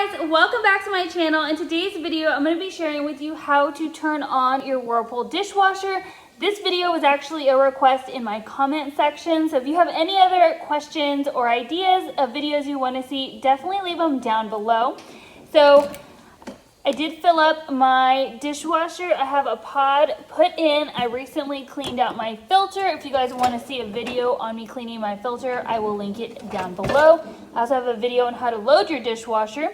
guys, welcome back to my channel. In today's video, I'm going to be sharing with you how to turn on your Whirlpool dishwasher. This video was actually a request in my comment section, so if you have any other questions or ideas of videos you want to see, definitely leave them down below. So I did fill up my dishwasher. I have a pod put in. I recently cleaned out my filter. If you guys want to see a video on me cleaning my filter, I will link it down below. I also have a video on how to load your dishwasher.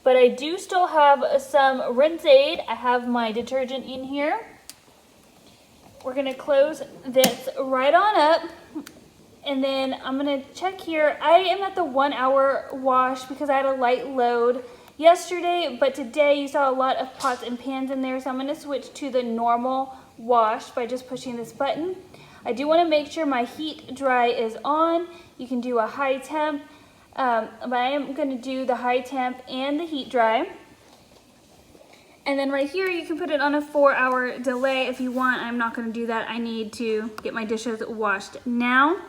But I do still have some rinse aid. I have my detergent in here. We're going to close this right on up. And then I'm going to check here. I am at the 1 hour wash because I had a light load yesterday, but today you saw a lot of pots and pans in there, so I'm going to switch to the normal wash by just pushing this button. I do want to make sure my heat dry is on. You can do a high temp, but I am going to do the high temp and the heat dry. And then right here you can put it on a 4 hour delay if you want. I'm not going to do that. I need to get my dishes washed now.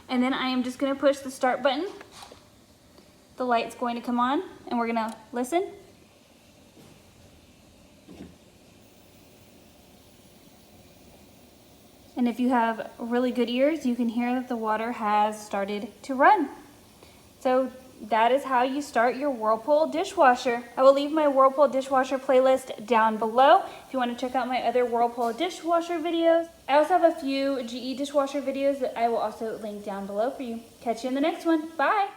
And then I am just going to push the start button. The light's going to come on and we're going to listen. And if you have really good ears, you can hear that the water has started to run. So that is how you start your Whirlpool dishwasher. I will leave my Whirlpool dishwasher playlist down below if you want to check out my other Whirlpool dishwasher videos. I also have a few GE dishwasher videos that I will also link down below for you. Catch you in the next one. Bye!